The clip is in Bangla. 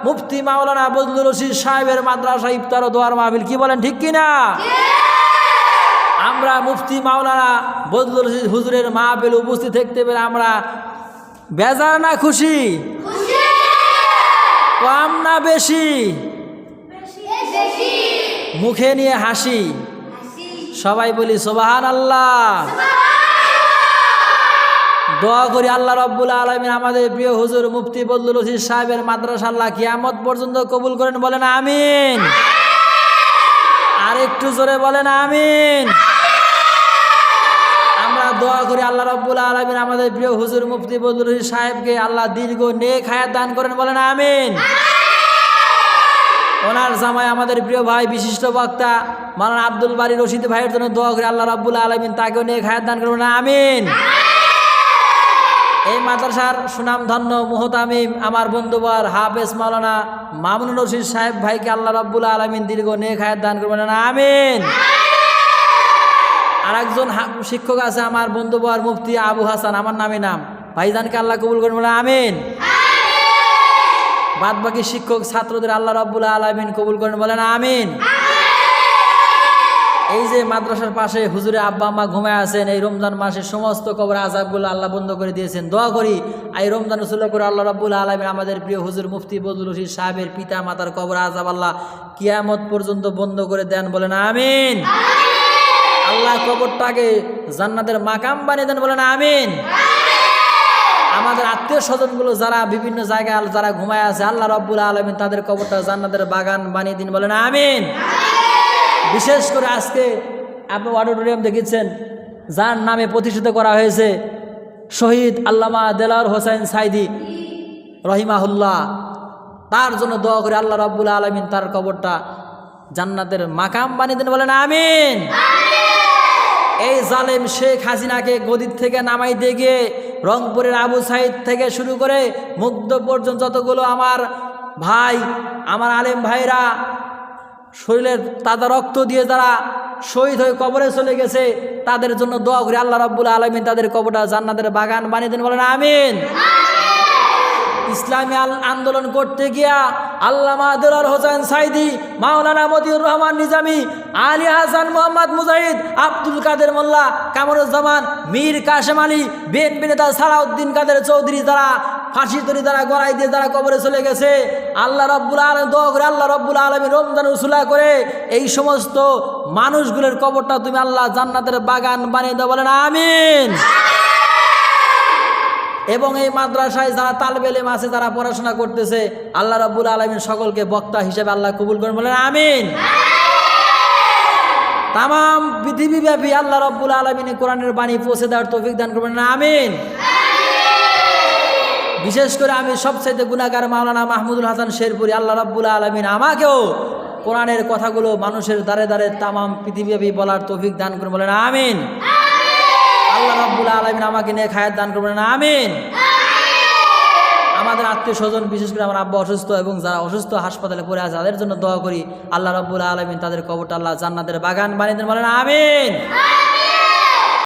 মুফতি মাওলানা বজলুর রশিদ সাহেবের মাদ্রাসা ইফতার ও দোয়ার মাহফিল। কি বলেন ঠিক কিনা? আমরা মুফতি মাওলানা বজলুর রশিদ হুজুরের মাহফিল উপস্থিত থাকতে পেরে আমরা বেজার না খুশি? কম না বেশি? মুখে নিয়ে হাসি। সবাই বলি সুবহানাল্লাহ। দোয়া করি আল্লাহ রাব্বুল আলামিন আমাদের প্রিয় হুজুর মুফতি বজলুর রশিদ সাহেবের মাদ্রাসা আল্লাহ কিয়ামত পর্যন্ত কবুল করেন। বলেন আমিন। আর একটু জোরে বলেন আমিন। আমরা দোয়া করি আল্লাহ রাব্বুল আলামিন আমাদের প্রিয় হুজুর মুফতি বজলুর রশিদ সাহেবকে আল্লাহ দীর্ঘ নেক হায়াত দান করেন। বলেন আমিন। ওনার জামাই আমাদের প্রিয় ভাই বিশিষ্ট বক্তা মাওলানা আব্দুল বারী রশিদ ভাইয়ের জন্য দোয়া করি আল্লাহ রাব্বুল আলামিন তাকেও নেক হায়াত দান করবেন। আমিন। এই মাদ্রাসার সুনামধন্য মুহতামিম আমার বন্ধুবর হাফেজ মাওলানা মামুনুর রশিদ সাহেব ভাইকে আল্লাহ রাব্বুল আলামিন দীর্ঘ নেক হায়াত দান করবেন। আমিন। আর একজন শিক্ষক আছে আমার বন্ধুবর মুফতি আবু হাসান, আমার নামে নাম, ভাইজানকে আল্লাহ কবুল করবেন। বলেন আমিন। বাদ বাকি শিক্ষক ছাত্রদের আল্লাহ রাব্বুল আলামিন কবুল করেন। বলেন আমিন। এই যে মাদ্রাসার পাশে হুজুরে আব্বা আম্মা ঘুমায় আছেন, এই রমজান মাসে সমস্ত কবর আযাবগুলো আল্লাহ বন্ধ করে দিয়েছেন। দোয়া করি এই রমজান উসুল্লাহ করে আল্লাহ রাব্বুল আলামিন আমাদের প্রিয় হুজুর মুফতি বজলুর রশিদ সাহেবের পিতা মাতার কবর আযাব আল্লাহ কিয়ামত পর্যন্ত বন্ধ করে দেন। বলেন আমিন। আল্লাহ কবরটাকে জান্নাতের মাকাম বানিয়ে দেন। বলেন আমিন। আমাদের আত্মীয় স্বজনগুলো যারা বিভিন্ন জায়গায় যারা ঘুমায় আছে আল্লাহ রাব্বুল আলামিন তাদের কবরটা জান্নাতের বাগান বানিয়ে দিন। বলেন আমিন। বিশেষ করে আজকে আপনি অডিটোরিয়াম দেখেছেন যার নামে প্রতিষ্ঠিত করা হয়েছে শহীদ আল্লামা দেলাওয়ার হোসেন সাইদি রহিমাহুল্লাহ, তার জন্য দোয়া করে আল্লাহ রাব্বুল আলামিন তার কবরটা জান্নাতের মাকাম বানিয়ে দেন। বলেন আমিন। এই জালেম শেখ হাসিনাকে গদির থেকে নামাইতে গিয়ে রংপুরের আবু সাইদ থেকে শুরু করে মুগ্ধ পর্যন্ত যতগুলো আমার ভাই আমার আলেম ভাইরা শরীরের তাজা রক্ত দিয়ে যারা শহীদ হয়ে কবরে চলে গেছে তাদের জন্য দোয়া করি আল্লাহ রাব্বুল আলামিন তাদের কবরটা জান্নাতের বাগান বানিয়ে দেন। বলেন আমিন। ইসলামী আন্দোলন করতে গিয়া আল্লামা দেলাওয়ার হোসেন সাইদি, মাওলানা মতিউর রহমান নিজামী, আলী হাসান মোহাম্মদ মুজাহিদ, আব্দুল কাদের মোল্লা, কামরুজ্জামান, মীর কাশেম আলী, বিএনপি নেতা সালাউদ্দিন কাদের চৌধুরী যারা ফাঁসি তরি দ্বারা গড়াই দিয়ে যারা কবরে চলে গেছে আল্লাহ রাব্বুল আলামিন দোয়া করে আল্লাহ রাব্বুল আলামিন রমজান উসুলা করে এই সমস্ত মানুষগুলোর কবরটা তুমি আল্লাহ জান্নাতের বাগান বানিয়ে দাও। বলেন আমিন। এবং এই মাদ্রাসায় যারা তালেবে ইলম আছে যারা পড়াশোনা করতেছে আল্লাহ রাব্বুল আলামিন সকলকে বক্তা হিসেবে আল্লাহ কবুল করেন। বলেন আমিন। তামাম পৃথিবীব্যাপী আল্লাহ রাব্বুল আলামিন কোরআনের বাণী পৌঁছে দেওয়ার তৌফিক দান করবেন। আমিন। বিশেষ করে আমি সবচাইতে গুনাহগার মাওলানা মাহমুদুল হাসান শেরপুরি, আল্লাহ রাব্বুল আলামিন আমাকেও কোরআনের কথাগুলো মানুষের দ্বারে দ্বারে তামাম পৃথিবীব্যাপী বলার তৌফিক দান করবেন। বলেন আমিন। আল্লাহ রাব্বুল আলামিন আমাকে নেক হায়াত দান করবেন। আমিন। আমাদের আত্মীয় স্বজন বিশেষ করে আমার আব্বা অসুস্থ এবং যারা অসুস্থ হাসপাতালে পড়ে আছে তাদের জন্য দোয়া করি আল্লাহ রাব্বুল আলামিন তাদের কবরটা আল্লাহ জান্নাতের বাগান বানিয়ে দেন। বলেন আমিন।